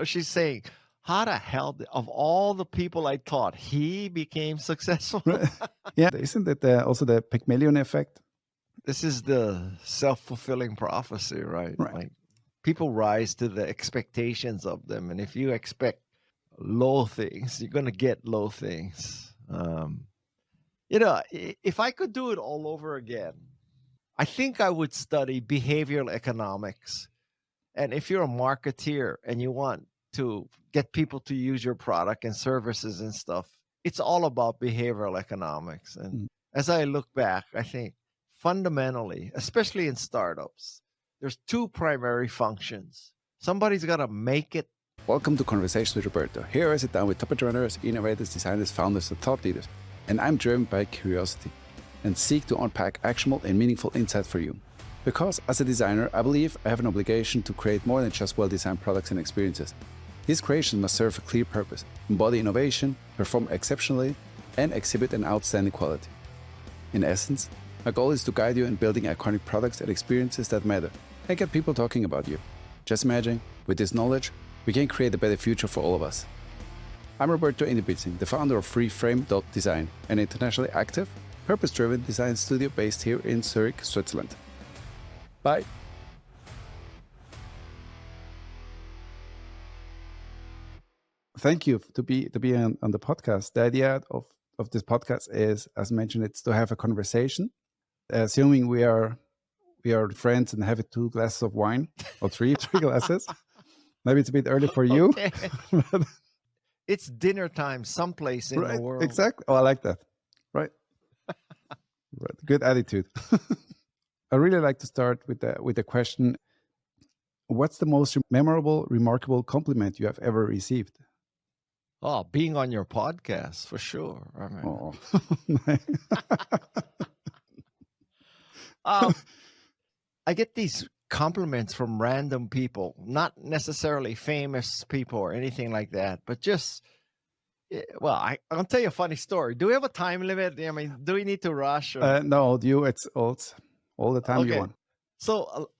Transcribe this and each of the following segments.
She's saying, how the hell, of all the people I taught, he became successful? Right. Yeah, isn't it also the Pygmalion effect? This is the self-fulfilling prophecy, right? Right. Like people rise to the expectations of them. And if you expect low things, you're going to get low things. If I could do it all over again, I think I would study behavioral economics. And if you're a marketeer and you want to get people to use your product and services and stuff, it's all about behavioral economics. And as I look back, I think fundamentally, especially in startups, there's two primary functions. Somebody's got to make it. Welcome to Conversations with Roberto. Here I sit down with top entrepreneurs, innovators, designers, founders, and thought leaders. And I'm driven by curiosity and seek to unpack actionable and meaningful insight for you. Because as a designer, I believe I have an obligation to create more than just well-designed products and experiences. These creations must serve a clear purpose, embody innovation, perform exceptionally, and exhibit an outstanding quality. In essence, my goal is to guide you in building iconic products and experiences that matter and get people talking about you. Just imagine, with this knowledge, we can create a better future for all of us. I'm Roberto Inderbitzin, the founder of Freeframe.design, an internationally active, purpose-driven design studio based here in Zurich, Switzerland. Bye. Thank you to be on the podcast. The idea of this podcast is, as mentioned, it's to have a conversation. Assuming we are friends and have 2 glasses of wine or three glasses. Maybe it's a bit early for you. Okay. It's dinner time someplace in the world. Exactly. Oh, I like that. Right. Right. Good attitude. I really like to start with the question: what's the most memorable, remarkable compliment you have ever received? Oh, being on your podcast, for sure. I mean, I get these compliments from random people, not necessarily famous people or anything like that, but just, well, I'll tell you a funny story. Do we have a time limit? I mean, do we need to rush? Or? No, it's all the time you want. So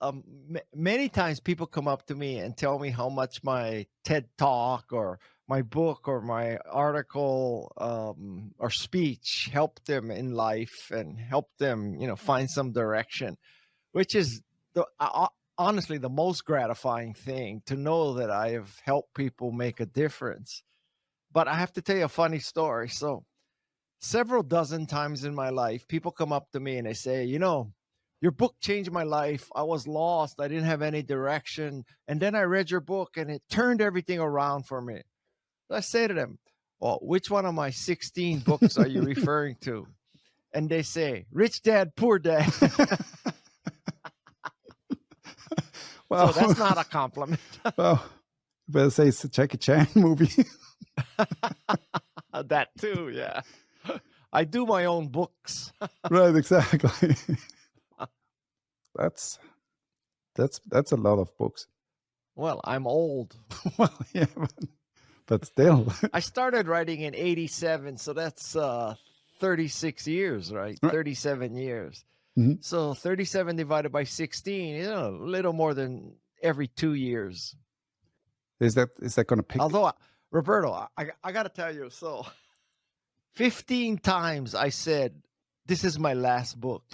many times people come up to me and tell me how much my TED Talk or my book or my article or speech helped them in life and helped them, find some direction, which is honestly the most gratifying thing, to know that I have helped people make a difference. But I have to tell you a funny story. So several dozen times in my life, people come up to me and they say, your book changed my life. I was lost. I didn't have any direction. And then I read your book and it turned everything around for me. I say to them, well, which one of my 16 books are you referring to? And they say, Rich Dad, Poor Dad. Well, so that's not a compliment. Well, you better say it's a Jackie Chan movie. That too, yeah. I do my own books. Right, exactly. That's a lot of books. Well, I'm old. Well, yeah, but still. I started writing in 87, so that's 36 years, right? 37 years. Mm-hmm. So 37 divided by 16, a little more than every 2 years. Is that going to pick? Although, Roberto, I got to tell you, so 15 times I said, this is my last book.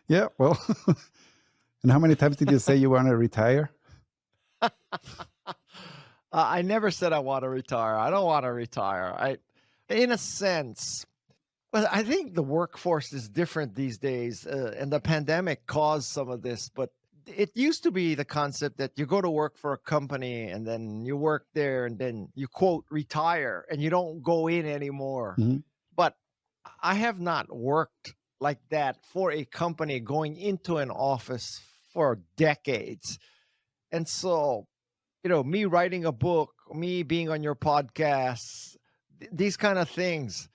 Yeah, well, and how many times did you say you want to retire? I never said I want to retire. I don't want to retire. In a sense, well, I think the workforce is different these days, and the pandemic caused some of this. But it used to be the concept that you go to work for a company and then you work there and then you, quote, retire and you don't go in anymore. Mm-hmm. But I have not worked like that for a company going into an office for decades. And so, me writing a book, me being on your podcast, these kind of things,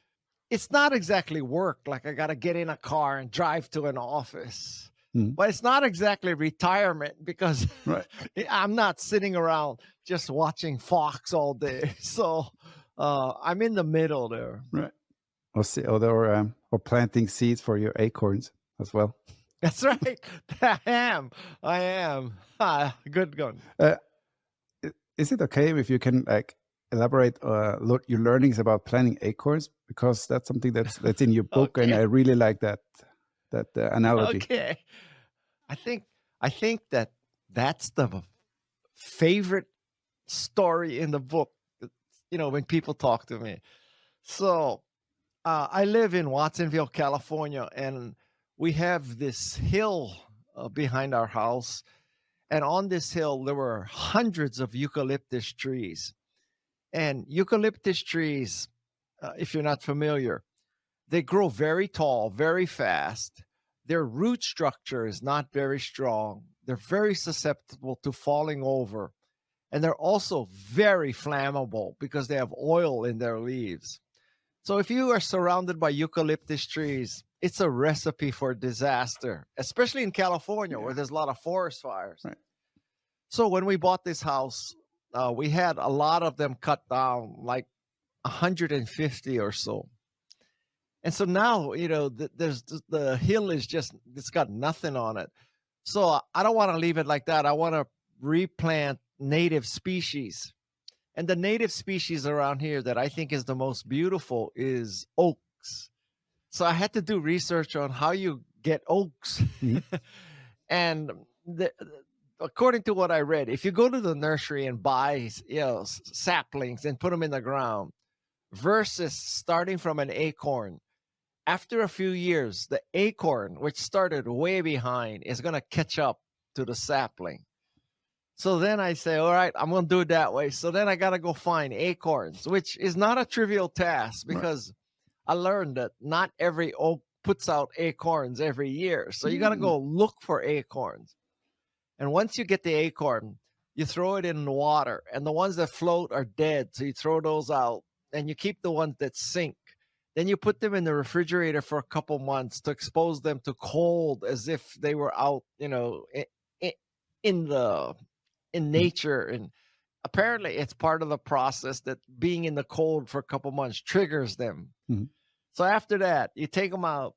it's not exactly work. Like I got to get in a car and drive to an office. Mm-hmm. But it's not exactly retirement, because I'm not sitting around just watching Fox all day. So I'm in the middle there. Right. Or planting seeds for your acorns as well. That's right. I am. Good gun. is it okay if you can like elaborate your learnings about planting acorns? Because that's something that's in your book, and I Okay. really like that analogy. Okay. I think I think that that's the favorite story in the book. When people talk to me. So I live in Watsonville, California, and we have this hill behind our house. And on this hill, there were hundreds of eucalyptus trees. And eucalyptus trees, if you're not familiar, they grow very tall, very fast. Their root structure is not very strong. They're very susceptible to falling over. And they're also very flammable because they have oil in their leaves. So if you are surrounded by eucalyptus trees, it's a recipe for disaster, especially in California where there's a lot of forest fires. Right. So when we bought this house, we had a lot of them cut down, like 150 or so. And so now, there's the hill is just, it's got nothing on it. So I don't want to leave it like that. I want to replant native species. And the native species around here that I think is the most beautiful is oaks. So I had to do research on how you get oaks. And according to what I read, if you go to the nursery and buy, saplings and put them in the ground versus starting from an acorn, after a few years, the acorn, which started way behind, is going to catch up to the sapling. So then I say, all right, I'm going to do it that way. So then I got to go find acorns, which is not a trivial task because I learned that not every oak puts out acorns every year. So you got to go look for acorns. And once you get the acorn, you throw it in the water, and the ones that float are dead. So you throw those out and you keep the ones that sink. Then you put them in the refrigerator for a couple months to expose them to cold as if they were out, in nature. And apparently it's part of the process that being in the cold for a couple months triggers them. So after that, you take them out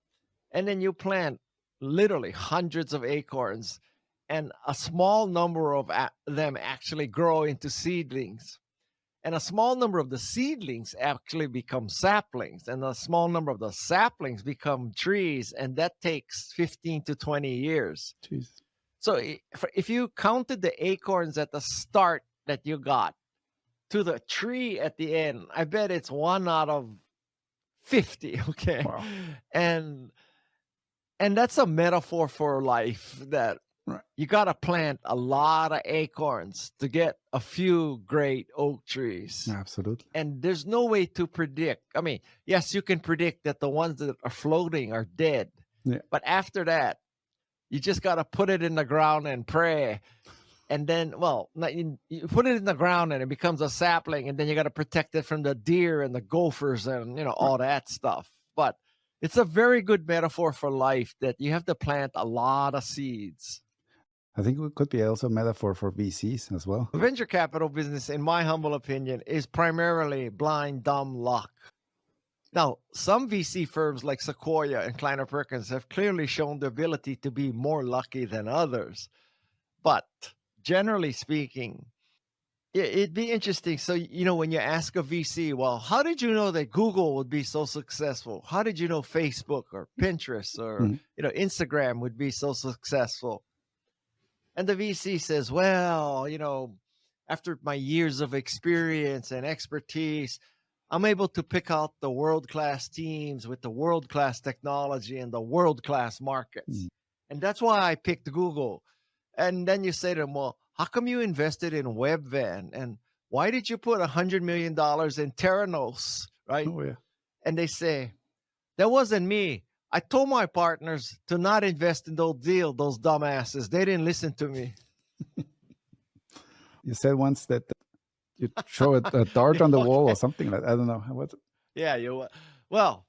and then you plant literally hundreds of acorns, and a small number of them actually grow into seedlings. And a small number of the seedlings actually become saplings, and a small number of the saplings become trees, and that takes 15 to 20 years. Jeez. So if you counted the acorns at the start that you got to the tree at the end, I bet it's 1 out of 50, okay? Wow. And that's a metaphor for life, that you got to plant a lot of acorns to get a few great oak trees. Absolutely. And there's no way to predict. I mean, yes, you can predict that the ones that are floating are dead. Yeah. But after that, you just got to put it in the ground and pray. And then, you put it in the ground and it becomes a sapling. And then you got to protect it from the deer and the gophers and, all that stuff. But it's a very good metaphor for life, that you have to plant a lot of seeds. I think it could be also a metaphor for VCs as well. Venture capital business, in my humble opinion, is primarily blind, dumb luck. Now, some VC firms like Sequoia and Kleiner Perkins have clearly shown the ability to be more lucky than others. But generally speaking, it'd be interesting. So, when you ask a VC, well, how did you know that Google would be so successful? How did you know Facebook or Pinterest or, Instagram would be so successful? And the VC says, well, after my years of experience and expertise, I'm able to pick out the world-class teams with the world-class technology and the world-class markets. And that's why I picked Google. And then you say to them, well, how come you invested in Webvan? And why did you put $100 million in Theranos, right? Oh, yeah. And they say, that wasn't me. I told my partners to not invest in those dumbasses. They didn't listen to me. You said once that you throw a dart on the wall or something like that. I don't know. What? Yeah, well,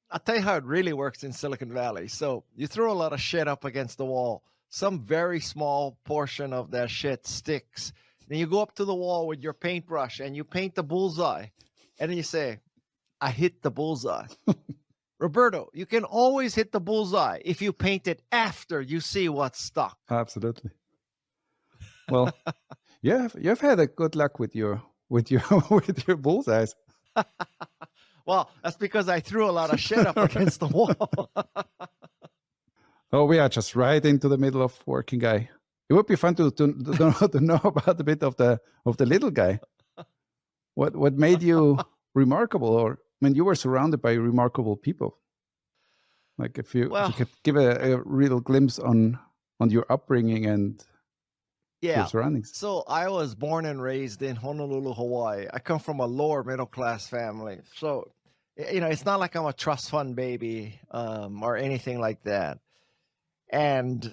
I'll tell you how it really works in Silicon Valley. So you throw a lot of shit up against the wall. Some very small portion of that shit sticks. Then you go up to the wall with your paintbrush and you paint the bullseye. And then you say, I hit the bullseye. Roberto, you can always hit the bullseye if you paint it after you see what's stuck. Absolutely. Well, You've had a good luck with your with your bullseyes. Well, that's because I threw a lot of shit up against the wall. Oh, we are just right into the middle of working guy. It would be fun to know about a bit of the little guy. What made you remarkable? Or I mean, you were surrounded by remarkable people. Like if you Well, could give a real glimpse on your upbringing and your yeah. surroundings. So I was born and raised in Honolulu, Hawaii. I come from a lower middle class family. So, it's not like I'm a trust fund baby or anything like that. And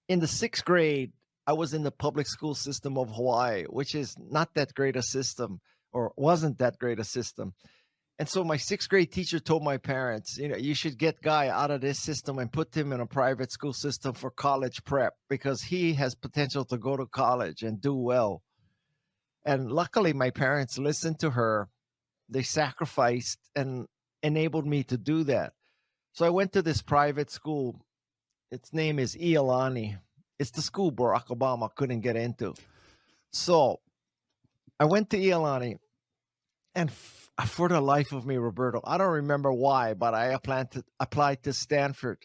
in the 6th grade, I was in the public school system of Hawaii, which is not that great a system, or wasn't that great a system. And so my 6th grade teacher told my parents, you should get Guy out of this system and put him in a private school system for college prep because he has potential to go to college and do well. And luckily, my parents listened to her. They sacrificed and enabled me to do that. So I went to this private school. Its name is Iolani. It's the school Barack Obama couldn't get into. So I went to Iolani, and for the life of me, Roberto, I don't remember why, but I applied to Stanford.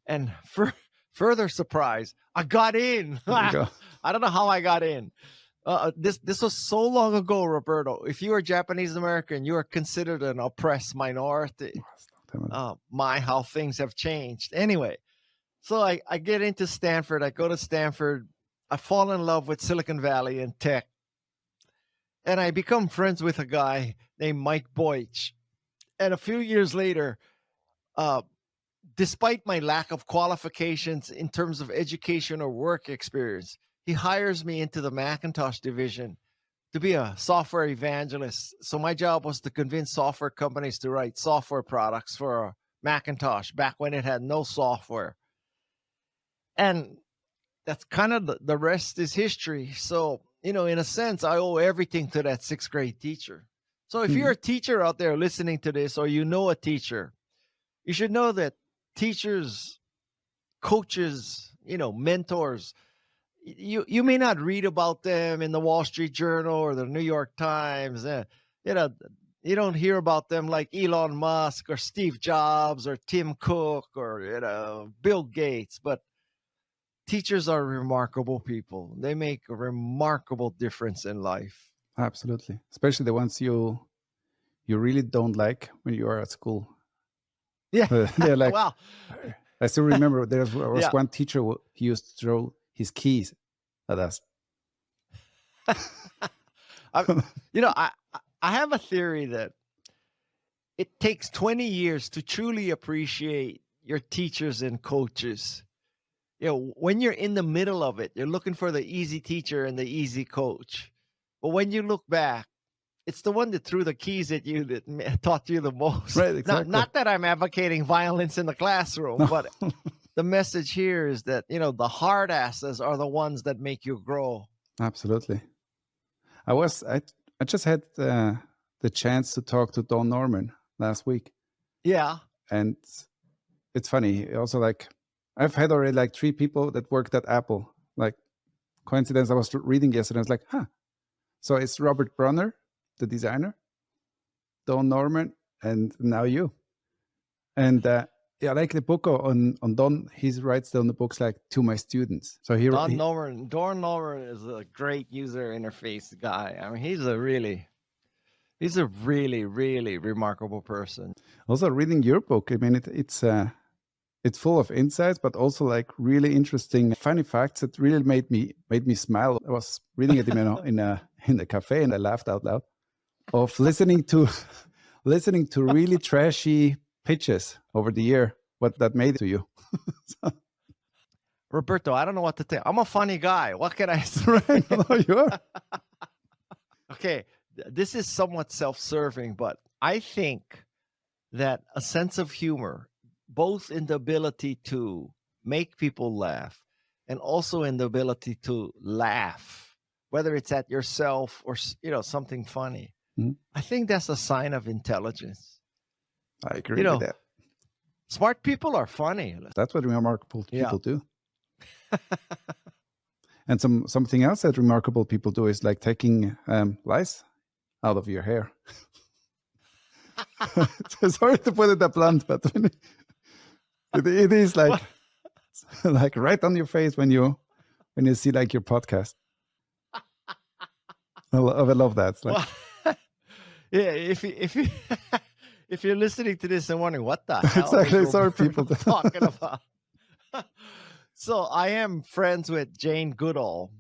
And for further surprise, I got in. I don't know how I got in. This was so long ago, Roberto. If you were Japanese American, you were considered an oppressed minority. How things have changed. Anyway, so I get into Stanford. I go to Stanford. I fall in love with Silicon Valley and tech. And I become friends with a guy named Mike Boych. And a few years later, despite my lack of qualifications in terms of education or work experience, he hires me into the Macintosh division to be a software evangelist. So my job was to convince software companies to write software products for Macintosh back when it had no software. And that's kind of the rest is history. So, in a sense, I owe everything to that 6th grade teacher. So if you're a teacher out there listening to this, or you know a teacher, you should know that teachers, coaches, mentors, you may not read about them in the Wall Street Journal or the New York Times. You don't hear about them like Elon Musk or Steve Jobs or Tim Cook or, Bill Gates, but teachers are remarkable people. They make a remarkable difference in life. Absolutely, especially the ones you really don't like when you are at school. Yeah, they're like. well, I still remember there was one teacher who used to throw his keys at us. I have a theory that it takes 20 years to truly appreciate your teachers and coaches. When you're in the middle of it, you're looking for the easy teacher and the easy coach. But when you look back, it's the one that threw the keys at you that taught you the most. Right, exactly. Not that I'm advocating violence in the classroom, but the message here is that, the hard asses are the ones that make you grow. Absolutely. I just had the chance to talk to Don Norman last week. Yeah. And it's funny. Also, I've had already 3 people that worked at Apple. Like, coincidence, I was reading yesterday. I was like, huh. So it's Robert Bronner, the designer, Don Norman, and now you. And I like the book on Don. He writes down the books like to my students. So Don Norman is a great user interface guy. I mean, he's a really, really remarkable person. Also, reading your book, I mean, it's full of insights, but also really interesting, funny facts that really made me smile. I was reading it in a cafe, and I laughed out loud of listening to really trashy pitches over the year. What that made to you? Roberto, I don't know what to tell. I'm a funny guy. What can I say? No, you are. Okay, this is somewhat self-serving, but I think that a sense of humor, both in the ability to make people laugh and also in the ability to laugh, whether it's at yourself or something funny, I think that's a sign of intelligence. I agree with that. Smart people are funny. That's what remarkable people do. And something else that remarkable people do is like taking lice out of your hair. Sorry to put it that blunt, but it is like like right on your face when you see like your podcast. I love that. It's like, Well, yeah, if you if you're listening to this and wondering what the hell exactly. is Sorry, Roberto people. talking about, so I am friends with Jane Goodall.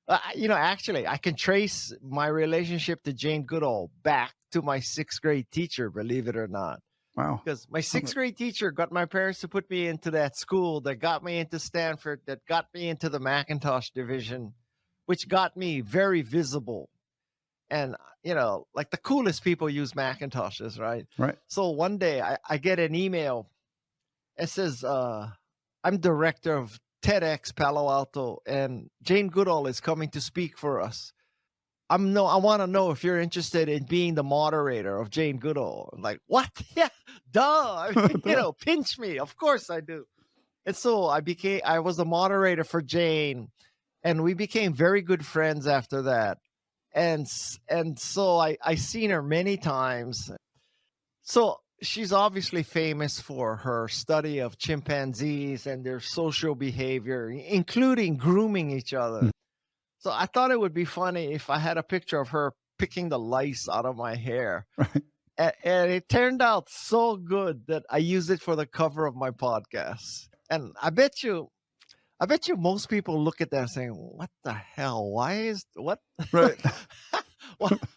Actually, I can trace my relationship to Jane Goodall back to my sixth grade teacher, believe it or not. Wow. Because my sixth grade teacher got my parents to put me into that school that got me into Stanford, that got me into the Macintosh division, which got me very visible. And, like the coolest people use Macintoshes, right? Right. So one day I get an email. It says, I'm director of TEDx Palo Alto, and Jane Goodall is coming to speak for us. I want to know if you're interested in being the moderator of Jane Goodall. I'm like, what? Yeah, duh. Pinch me. Of course I do. And so I was the moderator for Jane, and we became very good friends after that. And so I seen her many times. So she's obviously famous for her study of chimpanzees and their social behavior, including grooming each other. So I thought it would be funny if I had a picture of her picking the lice out of my hair. Right. And it turned out so good that I used it for the cover of my podcast. And I bet you most people look at that saying, what the hell? Right.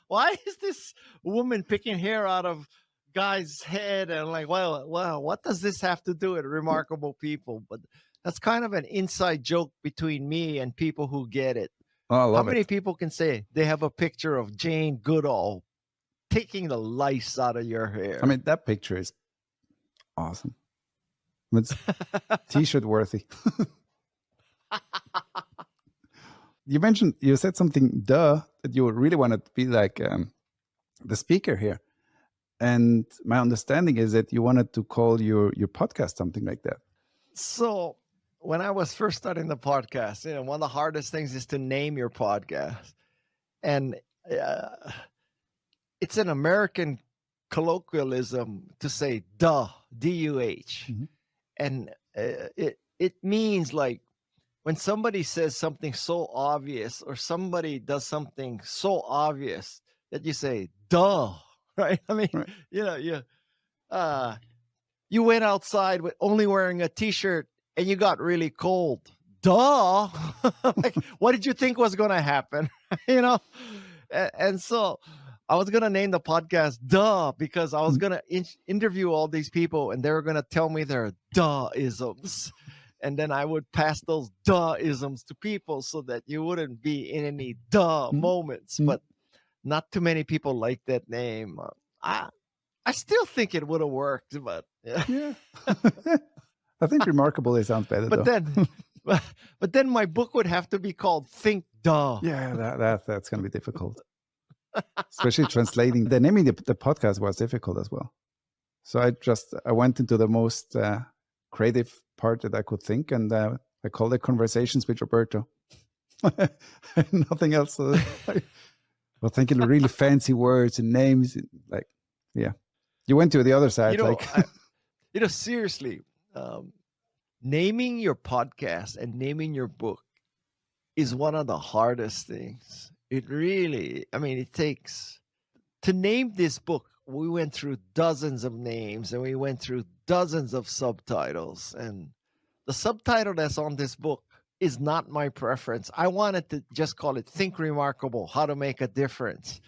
Why is this woman picking hair out of Guy's head? And like, well, what does this have to do with remarkable people? But that's kind of an inside joke between me and people who get it. Oh, I love How many it. people can say they have a picture of Jane Goodall taking the lice out of your hair? I mean, that picture is awesome. It's t-shirt worthy. You said something, that you really wanted to be like the speaker here. And my understanding is that you wanted to call your podcast something like that. So when I was first starting the podcast, one of the hardest things is to name your podcast. And it's an American colloquialism to say duh, D-U-H. Mhm. And it means like when somebody says something so obvious or somebody does something so obvious that you say duh, right? I mean, right. You went outside with only wearing a t-shirt and you got really cold. Duh. Like, what did you think was going to happen? And so I was going to name the podcast Duh, because I was going to interview all these people and they were going to tell me their duh-isms. And then I would pass those duh-isms to people so that you wouldn't be in any duh moments. But not too many people like that name. I still think it would have worked, but yeah. I think remarkable sounds better. But though. then my book would have to be called Think Duh. Yeah, that's going to be difficult. Especially translating. The naming the podcast was difficult as well. So I went into the most creative part that I could think, and I called it Conversations with Roberto. Nothing else. Well, thinking of really fancy words and names, like, yeah. You went to the other side, seriously. Naming your podcast and naming your book is one of the hardest things. It really, it takes to name this book. We went through dozens of names and we went through dozens of subtitles, and the subtitle that's on this book is not my preference. I wanted to just call it Think Remarkable, How to Make a Difference.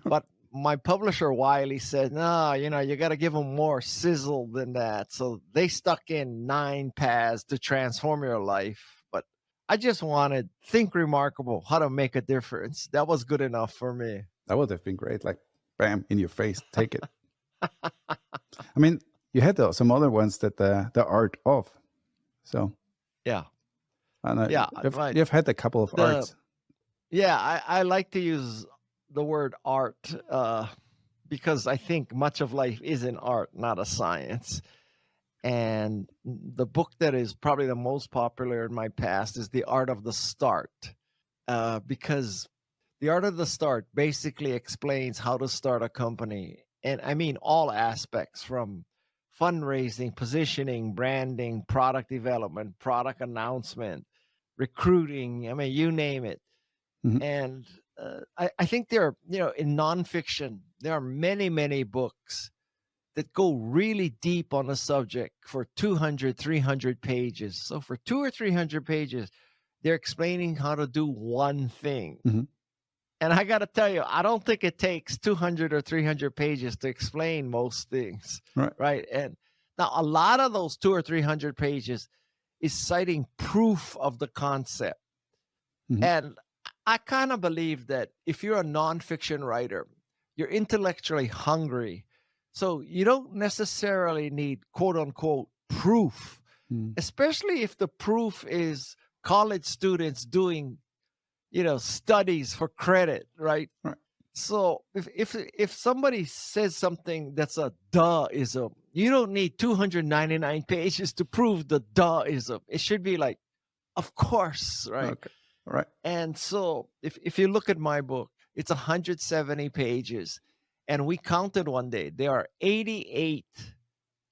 But my publisher Wiley said, no, you got to give them more sizzle than that. So they stuck in 9 paths to transform your life. But I just wanted Think Remarkable, How to Make a Difference. That was good enough for me. That would have been great. Like, bam, in your face, take it. I mean, you had some other ones that the art of. So yeah. You've had a couple of arts. Yeah, I like to use the word art because I think much of life is an art, not a science. And the book that is probably the most popular in my past is The Art of the Start, because The Art of the Start basically explains how to start a company. And I mean, all aspects from fundraising, positioning, branding, product development, product announcement, recruiting. I mean, you name it. Mhm. And I think there are, in nonfiction, there are many, many books that go really deep on a subject for 200, 300 pages. So for 200 or 300 pages, they're explaining how to do one thing. Mhm. And I got to tell you, I don't think it takes 200 or 300 pages to explain most things. Right. Right. And now a lot of those 200 or 300 pages is citing proof of the concept. Mhm. And I kind of believe that if you're a nonfiction writer, you're intellectually hungry. So you don't necessarily need quote unquote proof, Mm. especially if the proof is college students doing, studies for credit, right? Right. So if somebody says something that's a duh-ism, you don't need 299 pages to prove the duh-ism. It should be like, of course, right? Okay. All right. And so if you look at my book, it's 170 pages. And we counted one day, there are 88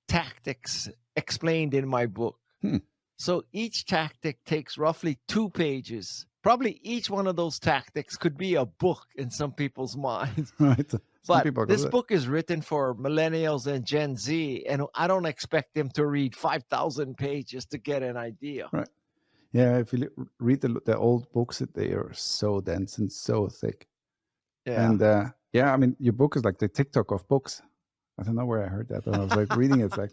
tactics explained in my book. Hmm. So each tactic takes roughly 2 pages. Probably each one of those tactics could be a book in some people's minds. Right. Some But people go this there. book is written for millennials and Gen Z, and I don't expect them to read 5,000 pages to get an idea. Right. Yeah, if you read the old books, they are so dense and so thick. Yeah. And yeah, I mean, your book is like the TikTok of books. I don't know where I heard that, but I was like reading it, it's like,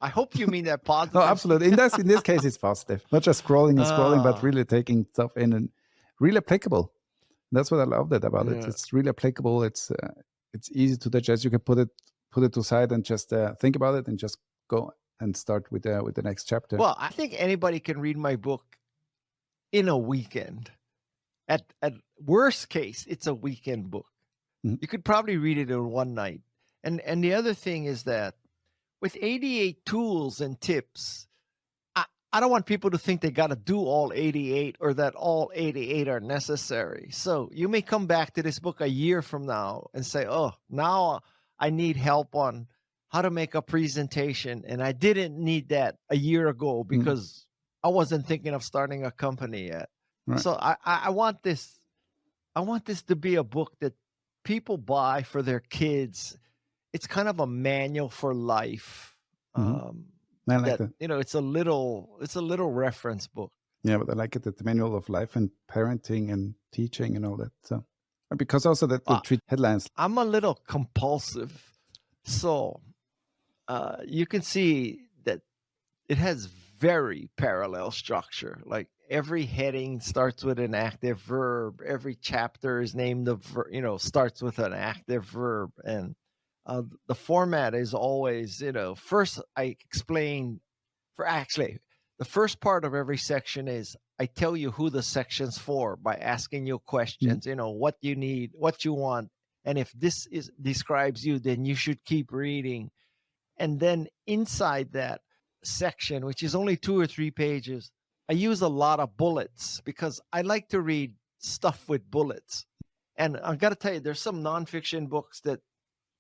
I hope you mean that positive. no, absolutely. In this case, it's positive. Not just scrolling and scrolling, but Ah. really taking stuff in and really applicable. That's what I loved about it. Yeah. It's really applicable. It's easy to digest. You can put it to side and just think about it and just go and start with the next chapter. Well, I think anybody can read my book in a weekend. At worst case, it's a weekend book. Mhm. You could probably read it in one night. And the other thing is that with 88 tools and tips, I don't want people to think they got to do all 88 or that all 88 are necessary. So you may come back to this book a year from now and say, oh, now I need help on how to make a presentation. And I didn't need that a year ago because I wasn't thinking of starting a company yet. Right. So I want this to be a book that people buy for their kids. It's kind of a manual for life. I like that. It's a little reference book. Yeah, but I like it, the manual of life and parenting and teaching and all that. So because also that the treat headlines. I'm a little compulsive, so you can see that it has very parallel structure. Like every heading starts with an active verb. Every chapter is named starts with an active verb, and the format is always, first I explain the first part of every section is I tell you who the section's for by asking you questions, what you need, what you want. And if this describes you, then you should keep reading. And then inside that section, which is only 2 or 3 pages, I use a lot of bullets because I like to read stuff with bullets. And I've got to tell you, there's some nonfiction books that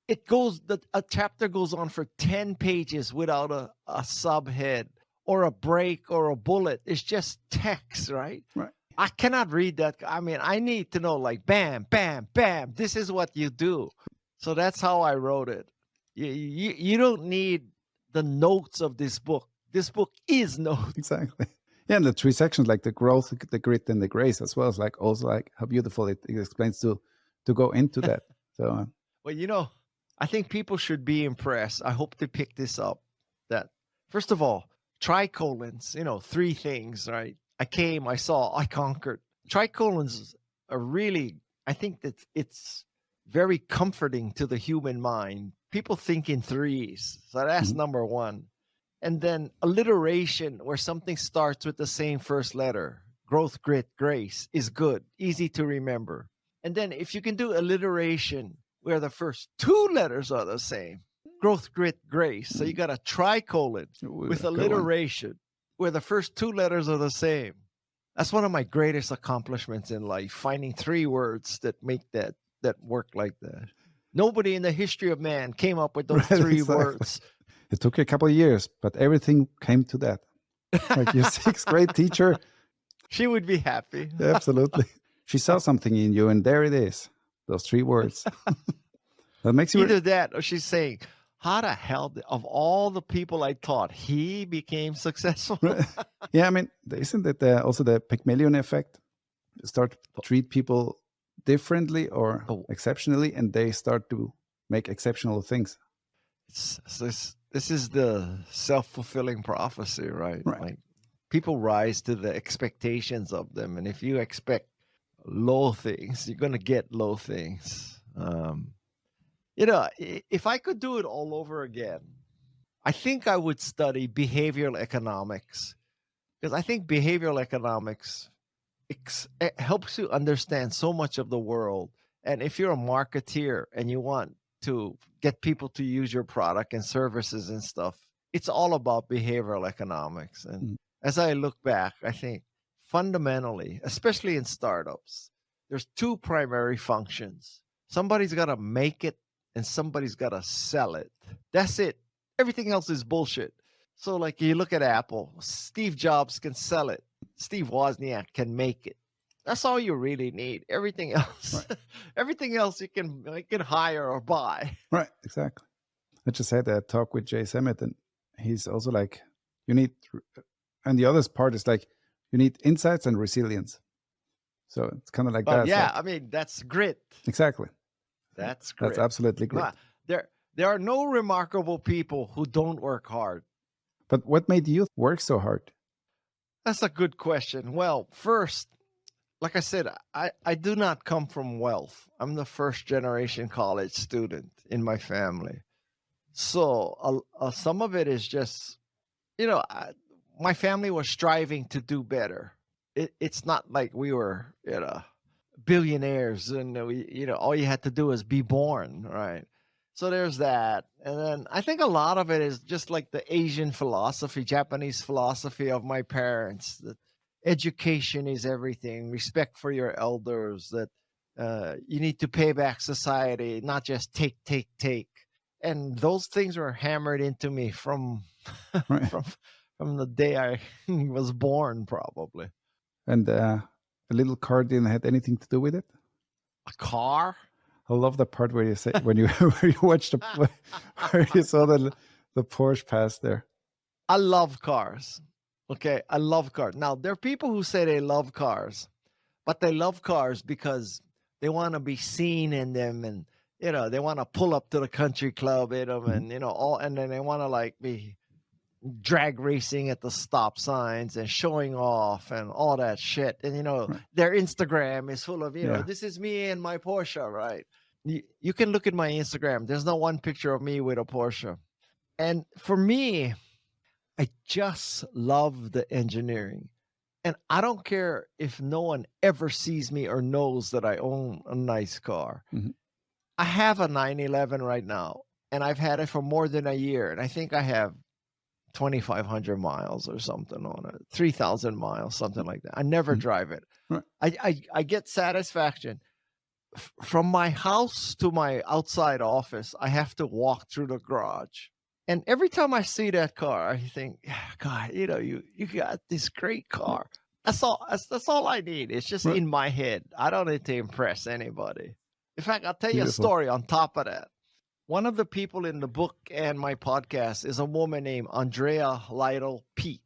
a chapter goes on for 10 pages without a subhead or a break or a bullet. It's just text, right? Right. I cannot read that. I mean, I need to know like bam, bam, bam. This is what you do. So that's how I wrote it. You don't need the notes of this book. This book is notes. Exactly. Yeah, and the 3 sections, like the growth, the grit, and the grace as well, is like also like how beautiful it explains to go into that. So well, I think people should be impressed. I hope to pick this up. That first of all, tricolons, 3 things, right? I came, I saw, I conquered. Tricolons are really, I think that it's very comforting to the human mind. People think in 3s. So that's number 1. And then alliteration, where something starts with the same first letter. Growth, grit, grace is good, easy to remember. And then if you can do alliteration where the first 2 letters are the same, growth, grit, grace. So you got a tricolon with Good one. alliteration where the first two letters are the same. That's one of my greatest accomplishments in life, finding three words that make that work like that. Nobody in the history of man came up with those Right, three exactly. words. It took you a couple of years, but everything came to that. Like your sixth grade teacher, She would be happy. absolutely. She saw something in you, and there it is. Those three words. That makes you Either that or she's saying, how the hell, of all the people I taught, he became successful? Yeah, I mean, isn't it also the Pygmalion effect? You start to treat people differently or exceptionally, and they start to make exceptional things. This is the self-fulfilling prophecy, right? Like people rise to the expectations of them. And if you expect low things, you're going to get low things. If I could do it all over again, I think I would study behavioral economics, because I think behavioral economics it helps you understand so much of the world. And if you're a marketeer and you want to get people to use your product and services and stuff, it's all about behavioral economics. And as I look back, I think fundamentally, especially in startups, there's two primary functions. Somebody's got to make it and somebody's got to sell it. That's it. Everything else is bullshit. So like you look at Apple, Steve Jobs can sell it. Steve Wozniak can make it. That's all you really need. Everything else, everything else you can hire or buy. Right, exactly. I just had a talk with Jay Sammet, and he's also like, you need, and the other part is like, you need insights and resilience. So it's kind of like that. Yeah, like, I mean, that's grit. Exactly. That's grit. That's absolutely grit. There are no remarkable people who don't work hard. But what made you work so hard? That's a good question. Well, first, like I said, I do not come from wealth. I'm the first generation college student in my family. So some of it is just, my family was striving to do better. It's not like we were, billionaires and, all you had to do is be born, right? So there's that. And then I think a lot of it is just like the Asian philosophy, Japanese philosophy of my parents, that education is everything, respect for your elders, that you need to pay back society, not just take. And those things were hammered into me from from the day I was born, probably. And a little car didn't have anything to do with it? A car? I love the part where you say when you where you watched where you saw the Porsche pass there. I love cars. Okay, I love cars. Now there are people who say they love cars, but they love cars because they want to be seen in them, and they want to pull up to the country club in them, and and then they want to like be drag racing at the stop signs and showing off and all that shit. And their Instagram is full of this is me and my Porsche, right? You can look at my Instagram. There's no one picture of me with a Porsche. And for me, I just love the engineering. And I don't care if no one ever sees me or knows that I own a nice car. I have a 911 right now, and I've had it for more than a year. And I think I have 2,500 miles or something on it, 3,000 miles, something like that. I never drive it. I get satisfaction. From my house to my outside office, I have to walk through the garage. And every time I see that car, I think, God, you got this great car. That's all I need. It's just in my head. I don't need to impress anybody. In fact, I'll tell you a story on top of that. One of the people in the book and my podcast is a woman named Andrea Lytle Pete.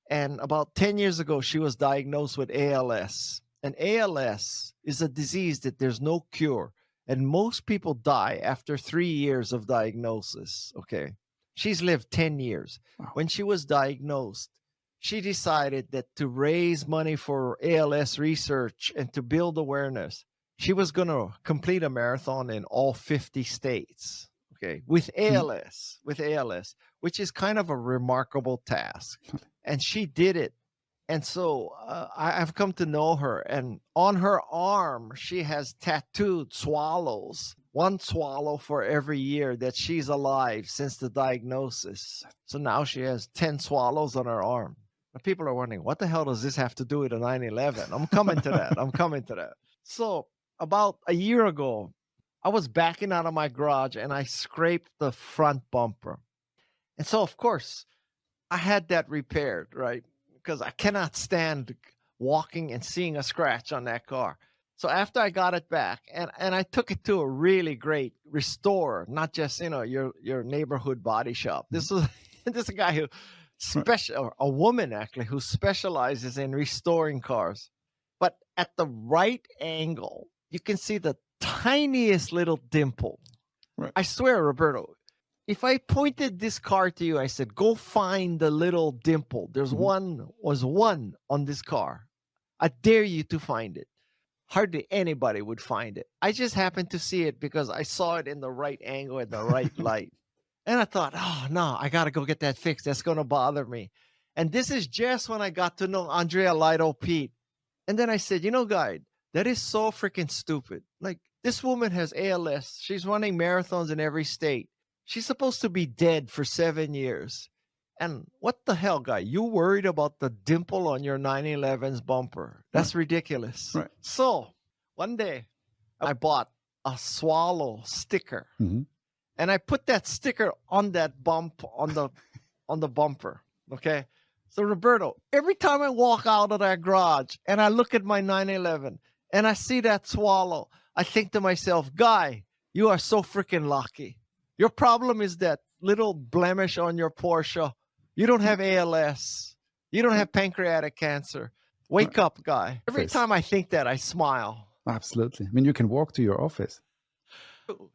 And about 10 years ago, she was diagnosed with ALS. And ALS is a disease that there's no cure. And most people die after 3 years of diagnosis. Okay. She's lived 10 years. Wow. When she was diagnosed, she decided that to raise money for ALS research and to build awareness, she was going to complete a marathon in all 50 states, okay, with ALS, which is kind of a remarkable task. And she did it. And so I've come to know her. And on her arm, she has tattooed swallows one swallow for every year that she's alive since the diagnosis. So now she has 10 swallows on her arm. But people are wondering, what the hell does this have to do with a 911? I'm coming to that. I'm coming to that. So about a year ago, I was backing out of my garage and I scraped the front bumper. And so, of course, I had that repaired, right? Because I cannot stand walking and seeing a scratch on that car. So after I got it back, and I took it to a really great restorer, not just, your neighborhood body shop. This is a guy who a woman actually, who specializes in restoring cars. But at the right angle, you can see the tiniest little dimple. Right. I swear, Roberto, if I pointed this car to you, I said, go find the little dimple. There's one on this car. I dare you to find it. Hardly anybody would find it. I just happened to see it because I saw it in the right angle at the right light. And I thought, oh, no, I got to go get that fixed. That's going to bother me. And this is just when I got to know Andrea Lido Pete. And then I said, Guy, that is so freaking stupid. Like, this woman has ALS. She's running marathons in every state. She's supposed to be dead for 7 years. And what the hell, Guy? You worried about the dimple on your 911's bumper? That's ridiculous. Right. So one day I bought a swallow sticker, and I put that sticker on that bump on the bumper. Okay. So Roberto, every time I walk out of that garage and I look at my 911 and I see that swallow, I think to myself, Guy, you are so freaking lucky. Your problem is that little blemish on your Porsche. You don't have ALS. You don't have pancreatic cancer. Wake up, Guy. Every time I think that, I smile. Absolutely. I mean, you can walk to your office.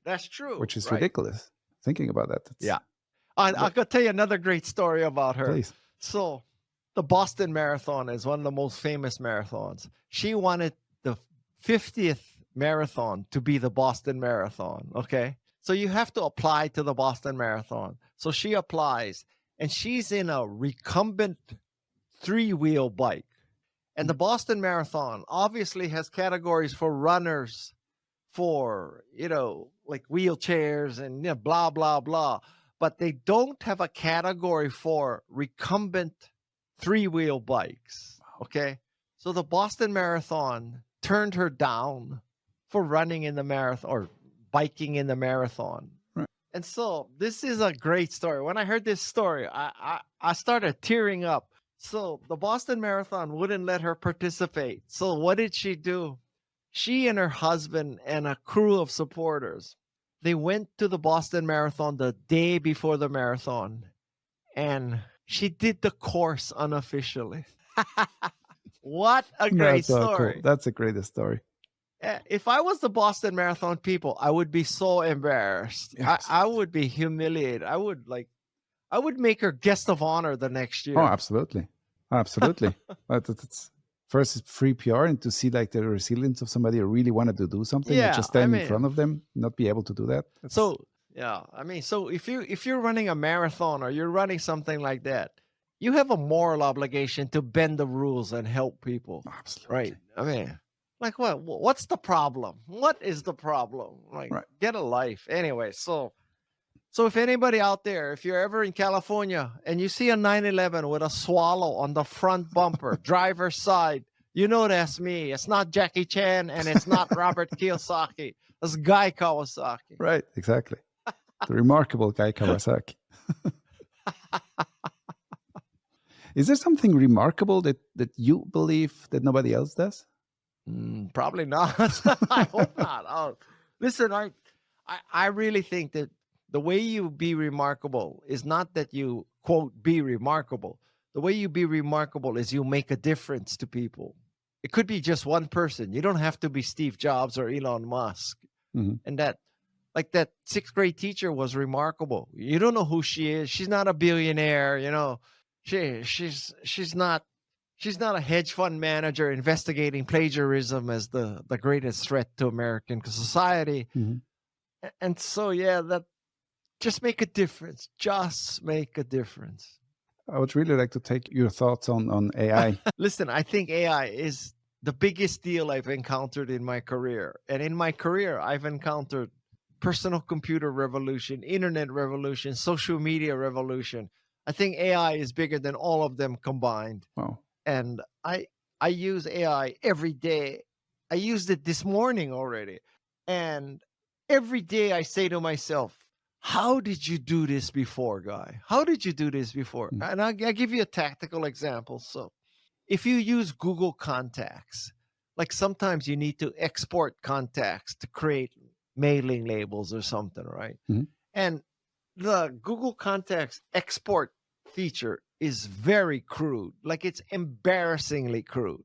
That's true. Which is ridiculous. Thinking about that. Yeah. I'll go tell you another great story about her. Please. So the Boston Marathon is one of the most famous marathons. She wanted the 50th marathon to be the Boston Marathon, okay? So you have to apply to the Boston Marathon. So she applies, and she's in a recumbent 3-wheel bike. And the Boston Marathon obviously has categories for runners, for, like wheelchairs and blah, blah, blah. But they don't have a category for recumbent 3-wheel bikes, okay? So the Boston Marathon turned her down for running in the marathon or biking in the marathon. Right. And so this is a great story. When I heard this story, I started tearing up. So the Boston Marathon wouldn't let her participate. So what did she do? She and her husband and a crew of supporters, they went to the Boston Marathon the day before the marathon, and she did the course unofficially. What a great story. Cool. That's a great story. If I was the Boston Marathon people, I would be so embarrassed. Yes. I would be humiliated. I would make her guest of honor the next year. Oh, absolutely. Absolutely. It's, first, it's free PR, and to see like the resilience of somebody who really wanted to do something and just stand in front of them, not be able to do that. So if you're running a marathon or you're running something like that, you have a moral obligation to bend the rules and help people. Absolutely. Right. I mean, like what? What's the problem? What is the problem? Like, get a life. Anyway, so if anybody out there, if you're ever in California and you see a 911 with a swallow on the front bumper, driver's side, that's me. It's not Jackie Chan and it's not Robert Kiyosaki. It's Guy Kawasaki. Right, exactly. The remarkable Guy Kawasaki. Is there something remarkable that you believe that nobody else does? Probably not. I hope not. Oh, listen, I really think that the way you be remarkable is not that you, quote, be remarkable. The way you be remarkable is you make a difference to people. It could be just one person. You don't have to be Steve Jobs or Elon Musk. And that 6th grade teacher was remarkable. You don't know who she is. She's not a billionaire, She's not a hedge fund manager investigating plagiarism as the greatest threat to American society. And so, that just make a difference. Just make a difference. I would really like to take your thoughts on AI. Listen, I think AI is the biggest deal I've encountered in my career. And in my career, I've encountered personal computer revolution, internet revolution, social media revolution. I think AI is bigger than all of them combined. Wow. And I use AI every day. I used it this morning already. And every day I say to myself, how did you do this before, Guy? How did you do this before? Mm. And I'll give you a tactical example. So if you use Google Contacts, like sometimes you need to export contacts to create mailing labels or something, right? Mhm. And the Google Contacts export feature is very crude. Like it's embarrassingly crude.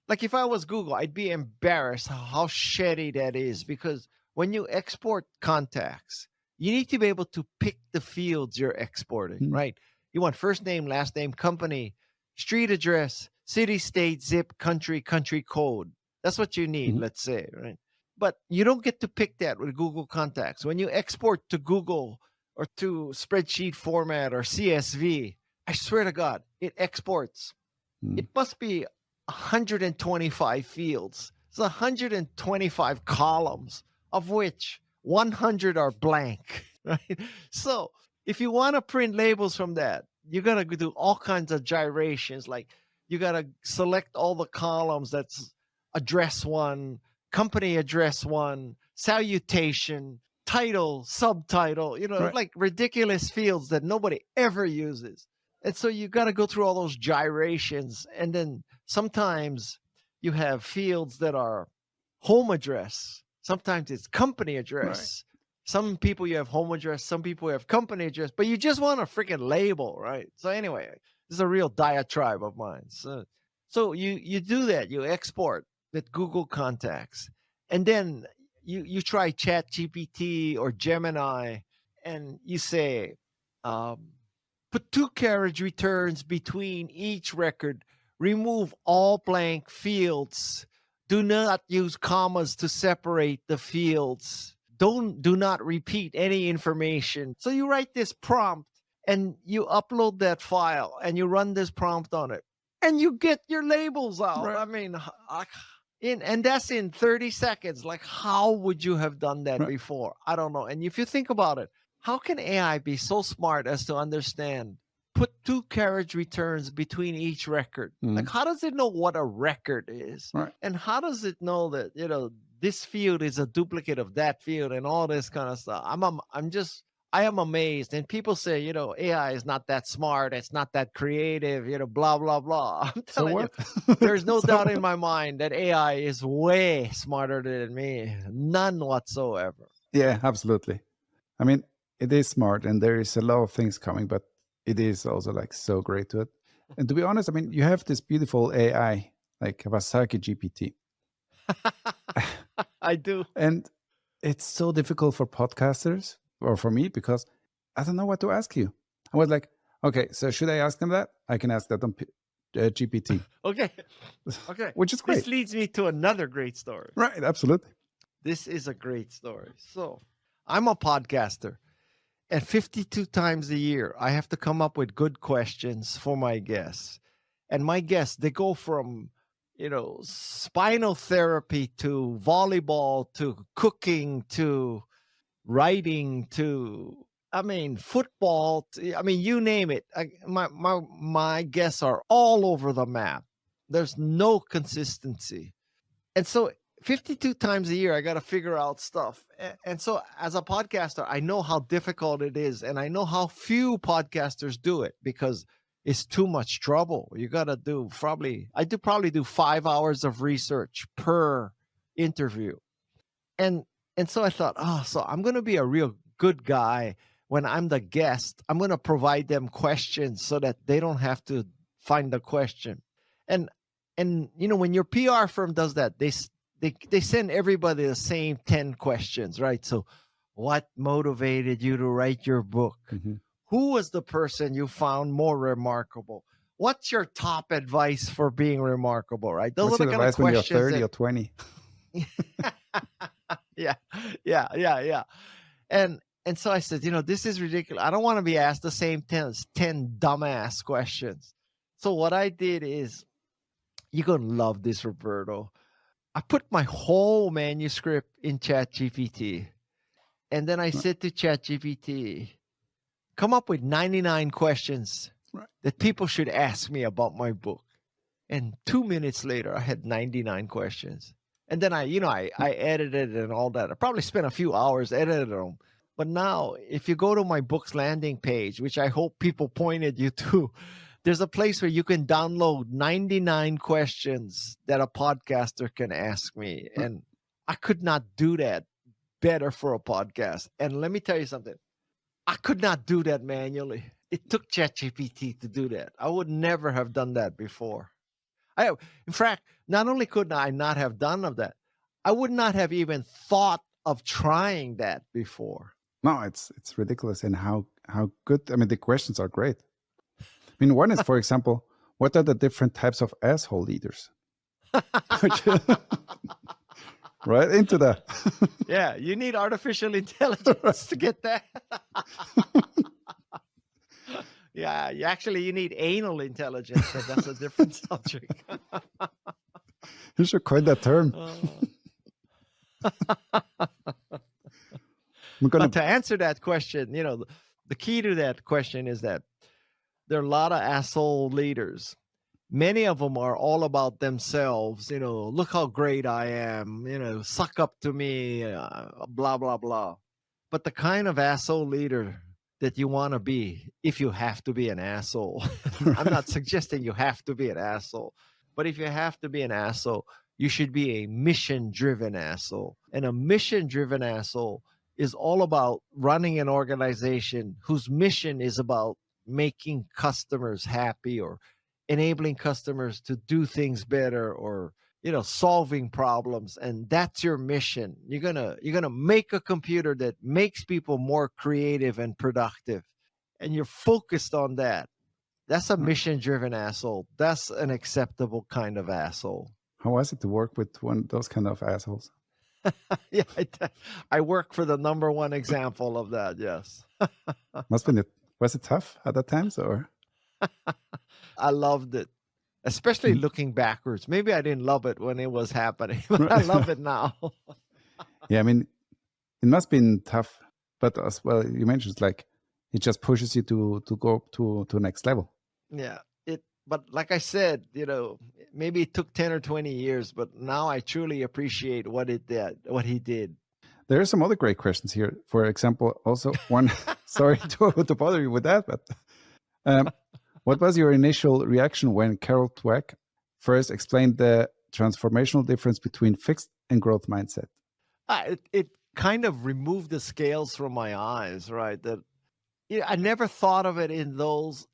Like if I was Google, I'd be embarrassed how shitty that is, because when you export contacts, you need to be able to pick the fields you're exporting, Mm. right? You want first name, last name, company, street address, city, state, zip, country, country code. That's what you need, Mhm. let's say, right? But you don't get to pick that with Google Contacts. When you export to Google or to spreadsheet format or CSV, I swear to God, it exports. Mm. It must be 125 fields. It's 125 columns, of which 100 are blank, right? So if you want to print labels from that, you got to do all kinds of gyrations. Like you got to select all the columns that's address one, company address one, salutation, title, subtitle, Right. like ridiculous fields that nobody ever uses. And so you got to go through all those gyrations. And then sometimes you have fields that are home address. Sometimes it's company address. Some people you have home address, some people have company address, but you just want a freaking label, right? So anyway, this is a real diatribe of mine. So you do that, you export with Google Contacts, and then you try Chat GPT or Gemini, and you say, put 2 carriage returns between each record, remove all blank fields, do not use commas to separate the fields, do not repeat any information. So you write this prompt and you upload that file and you run this prompt on it and you get your labels out. Right. I mean, and that's in 30 seconds. Like, how would you have done that Right. before? I don't know. And if you think about it, how can AI be so smart as to understand put 2 carriage returns between each record? Mhm. Like, how does it know what a record is? Right. And how does it know that, this field is a duplicate of that field and all this kind of stuff? I am amazed. And people say, AI is not that smart. It's not that creative, blah, blah, blah. I'm So telling you, what? there's no So doubt what? in my mind that AI is way smarter than me. None whatsoever. Yeah, absolutely. I mean, it is smart and there is a lot of things coming, but it is also like so great to it. And to be honest, I mean, you have this beautiful AI like Kawasaki GPT, I do. and it's so difficult for podcasters or for me because I don't know what to ask you. I was like, okay, so should I ask them that? I can ask that on GPT, Okay. Okay. which is This great. leads me to another great story. Right, absolutely. This is a great story. So I'm a podcaster, and 52 times a year, I have to come up with good questions for my guests. And my guests, they go from, spinal therapy to volleyball to cooking to writing to, football. You name it. My guests are all over the map. There's no consistency. And so 52 times a year, I got to figure out stuff. And so as a podcaster, I know how difficult it is. And I know how few podcasters do it because it's too much trouble. You got to probably do 5 hours of research per interview. And so I thought, so I'm going to be a real good guy. When I'm the guest, I'm going to provide them questions so that they don't have to find the question. And when your PR firm does that, they send everybody the same 10 questions, right? So what motivated you to write your book? Mhm. Who was the person you found more remarkable? What's your top advice for being remarkable, right? Those What's are the your kind of advice when you're questions 30 that or 20? yeah. And so I said, this is ridiculous. I don't want to be asked the same 10 dumbass questions. So what I did is, you're going to love this, Roberto. I put my whole manuscript in Chat GPT, And then I Right. said to ChatGPT, come up with 99 questions Right. that people should ask me about my book. And 2 minutes later, I had 99 questions. And then I edited and all that. I probably spent a few hours editing them. But now, if you go to my book's landing page, which I hope people pointed you to, there's a place where you can download 99 questions that a podcaster can ask me. Right. And I could not do that better for a podcast. And let me tell you something. I could not do that manually. It took ChatGPT to do that. I would never have done that before. In fact, not only could I not have done of that, I would not have even thought of trying that before. No, it's ridiculous. And how good. I mean, the questions are great. I mean, one is, for example, what are the different types of asshole leaders? Right into that. Yeah, you need artificial intelligence to get that. Yeah, you need anal intelligence, but that's a different subject. You should coin that term. But to answer that question, the key to that question is that there are a lot of asshole leaders. Many of them are all about themselves. Look how great I am. Suck up to me. Blah blah blah. But the kind of asshole leader that you want to be, if you have to be an asshole, I'm not suggesting you have to be an asshole, but if you have to be an asshole, you should be a mission-driven asshole. And a mission-driven asshole is all about running an organization whose mission is about making customers happy or enabling customers to do things better or solving problems. And that's your mission. You're gonna make a computer that makes people more creative and productive, and you're focused on that. That's a mission-driven asshole. That's an acceptable kind of asshole. How was it to work with those kind of assholes? Yeah, I work for the number one example of that. Yes. Was it tough at that time, or? I loved it, especially looking backwards. Maybe I didn't love it when it was happening, but I love it now. Yeah, I mean, it must have been tough, but as well, you mentioned like it just pushes you to go to next level. Yeah, but like I said, maybe it took 10 or 20 years, but now I truly appreciate what he did. There are some other great questions here. For example, also one, sorry to bother you with that, but what was your initial reaction when Carol Dweck first explained the transformational difference between fixed and growth mindset? It kind of removed the scales from my eyes, right? That I never thought of it in those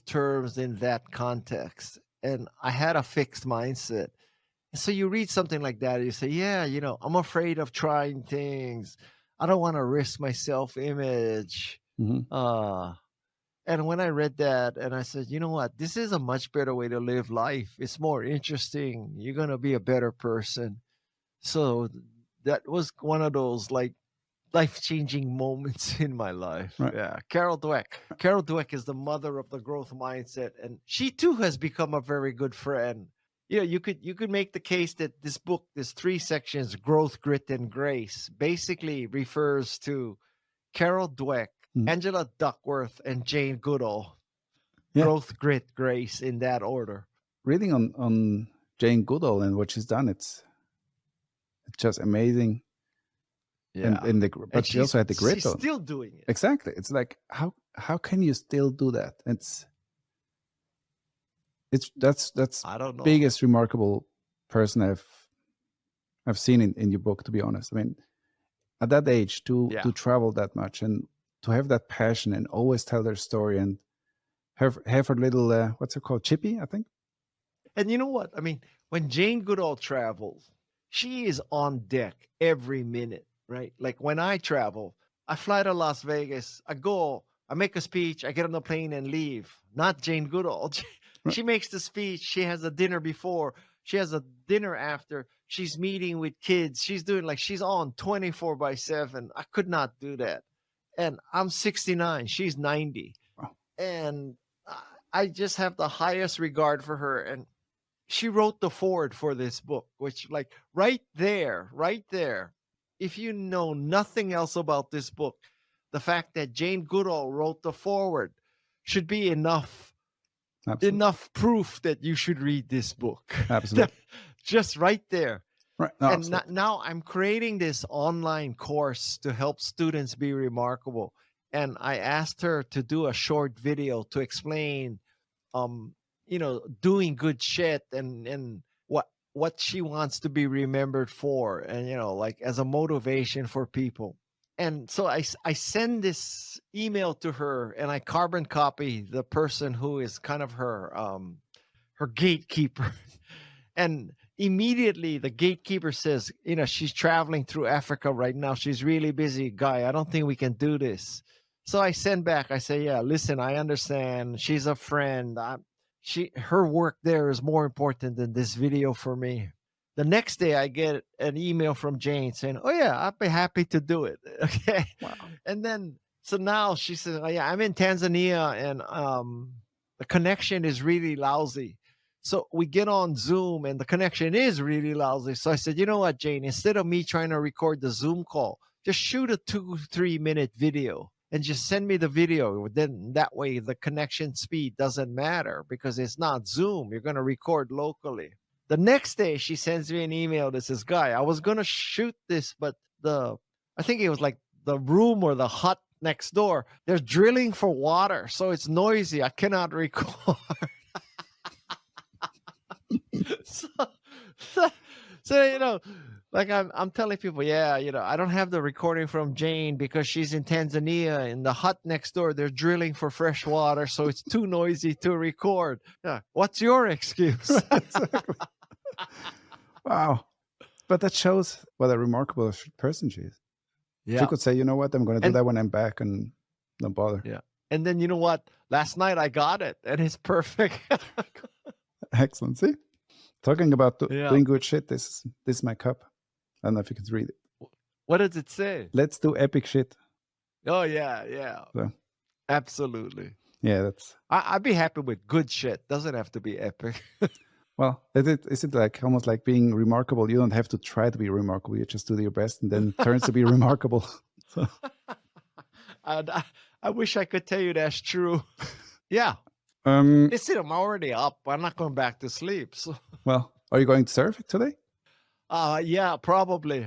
terms, in that context. And I had a fixed mindset. So you read something like that, and you say, yeah, I'm afraid of trying things. I don't want to risk my self-image. Mm-hmm. And when I read that, and I said, you know what, this is a much better way to live life. It's more interesting. You're going to be a better person. So that was one of those like life-changing moments in my life. Right. Yeah. Carol Dweck. Carol Dweck is the mother of the growth mindset. And she too has become a very good friend. You could make the case that this book, there's 3 sections, Growth, Grit, and Grace, basically refers to Carol Dweck, Angela Duckworth, and Jane Goodall. Yeah. Growth, Grit, Grace, in that order. Reading on Jane Goodall and what she's done, it's just amazing. Yeah. But she also had the grit. She's still doing it. Exactly. It's like how can you still do that? That's I don't know. Biggest remarkable person I've seen in your book, to be honest. I mean, at that age to travel that much and to have that passion and always tell their story and have her little what's it called, Chippy, I think. And you know what? I mean, when Jane Goodall travels, she is on deck every minute, right? Like when I travel, I fly to Las Vegas, I go, I make a speech, I get on the plane and leave. Not Jane Goodall. She makes the speech. She has a dinner before. She has a dinner after. She's meeting with kids. She's doing she's on 24/7. I could not do that. And I'm 69. She's 90. Wow. And I just have the highest regard for her. And she wrote the foreword for this book, which right there, if you know nothing else about this book, the fact that Jane Goodall wrote the foreword should be enough proof that you should read this book. Absolutely. Just right there. Right. No, and now I'm creating this online course to help students be remarkable. And I asked her to do a short video to explain, doing good shit and what she wants to be remembered for, and like as a motivation for people. And so I send this email to her, and I carbon copy the person who is kind of her gatekeeper. And immediately the gatekeeper says, she's traveling through Africa right now. She's really busy, Guy. I don't think we can do this. So I send back, I say, yeah, listen, I understand. She's a friend. Her work there is more important than this video for me. The next day I get an email from Jane saying, oh yeah, I'd be happy to do it. Okay. Wow. And then, so now she says, oh yeah, I'm in Tanzania and the connection is really lousy. So we get on Zoom and the connection is really lousy. So I said, you know what, Jane, instead of me trying to record the Zoom call, just shoot a 2-3 minute video and just send me the video. Then that way the connection speed doesn't matter because it's not Zoom. You're going to record locally. The next day she sends me an email that says, Guy, I was going to shoot this, but I think it was like the room or the hut next door, they're drilling for water. So it's noisy. I cannot record. So like I'm telling people, yeah, I don't have the recording from Jane because she's in Tanzania. In the hut next door, they're drilling for fresh water, so it's too noisy to record. Yeah. What's your excuse? Exactly. Wow. But that shows what a remarkable person she is. Yeah. She could say, you know what, I'm going to do that when I'm back and don't bother. Yeah. And then you know what? Last night I got it and it's perfect. Excellent. See? Talking about doing good shit, this is my cup. I don't know if you can read it. What does it say? Let's do epic shit. Oh, yeah. So, absolutely. Yeah, that's... I'd be happy with good shit. Doesn't have to be epic. Well, is it like almost like being remarkable? You don't have to try to be remarkable. You just do your best and then it turns to be remarkable. So. I wish I could tell you that's true. Yeah. Listen, I'm already up. I'm not going back to sleep. So. Well, are you going to surf today? Yeah, probably.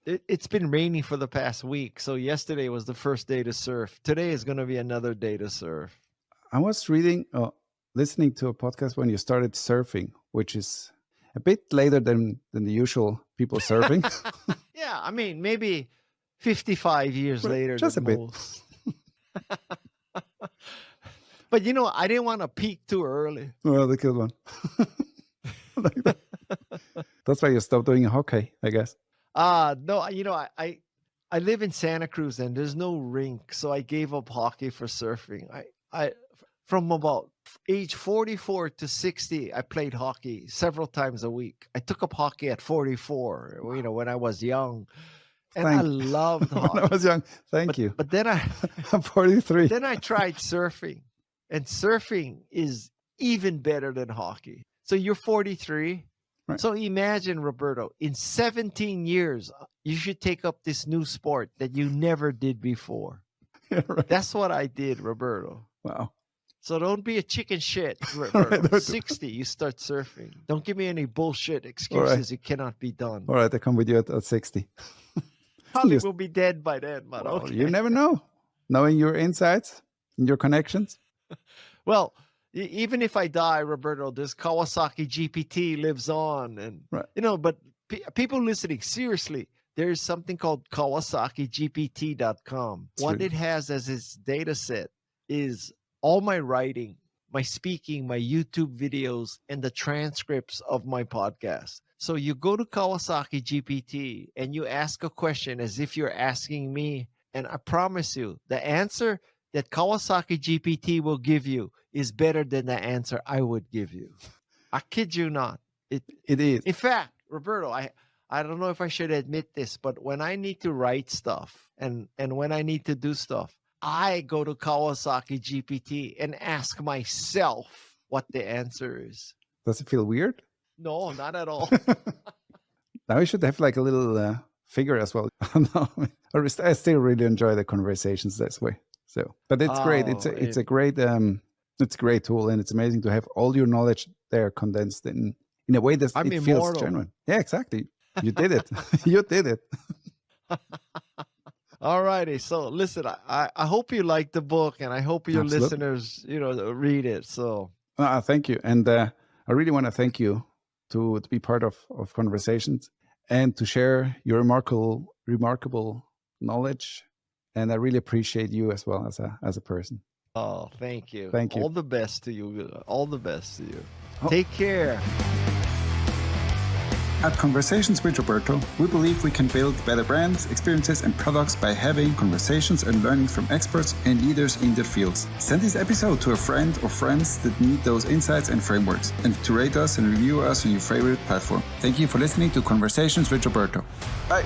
It's been raining for the past week. So yesterday was the first day to surf. Today is going to be another day to surf. I was listening to a podcast when you started surfing, which is a bit later than the usual people surfing. Yeah, I mean, maybe 55 years later. Just a bit. But I didn't want to peak too early. Well, the good one. Like that. That's why you stopped doing hockey, I guess. No, I live in Santa Cruz and there's no rink, so I gave up hockey for surfing. I from about age 44 to 60, I played hockey several times a week. I took up hockey at 44, when I was young. And I loved hockey. When I was young. Thank you. But then I'm 43. Then I tried surfing. And surfing is even better than hockey. So you're 43. Right. So imagine, Roberto, in 17 years, you should take up this new sport that you never did before. Yeah, right. That's what I did, Roberto. Wow. So don't be a chicken shit, Roberto. Right, 60, you start surfing. Don't give me any bullshit excuses. It cannot be done. All right, I come with you at 60. Probably will be dead by then, but well, okay. You never know. Knowing your insights and your connections. Well, even if I die, Roberto, this Kawasaki GPT lives on. And, right. But people listening, seriously, there's something called KawasakiGPT.com. What it has as its data set is all my writing, my speaking, my YouTube videos, and the transcripts of my podcast. So you go to Kawasaki GPT and you ask a question as if you're asking me. And I promise you, the answer that Kawasaki GPT will give you is better than the answer I would give you. I kid you not. It is. In fact, Roberto, I don't know if I should admit this, but when I need to write stuff and when I need to do stuff, I go to Kawasaki GPT and ask myself what the answer is. Does it feel weird? No, not at all. Now we should have like a little figure as well. No, I still really enjoy the conversations this way. So, but it's great. It's a great tool, and it's amazing to have all your knowledge there condensed in a way that it feels genuine. Yeah, exactly. You did it. You did it. All righty. So listen, I hope you like the book, and I hope your listeners, read it. So thank you. And I really want to thank you to be part of Conversations and to share your remarkable knowledge. And I really appreciate you as well as a person. Oh, thank you. Thank you. All the best to you. All the best to you. Take care. At Conversations with Roberto, we believe we can build better brands, experiences, and products by having conversations and learnings from experts and leaders in their fields. Send this episode to a friend or friends that need those insights and frameworks, and to rate us and review us on your favorite platform. Thank you for listening to Conversations with Roberto. Bye.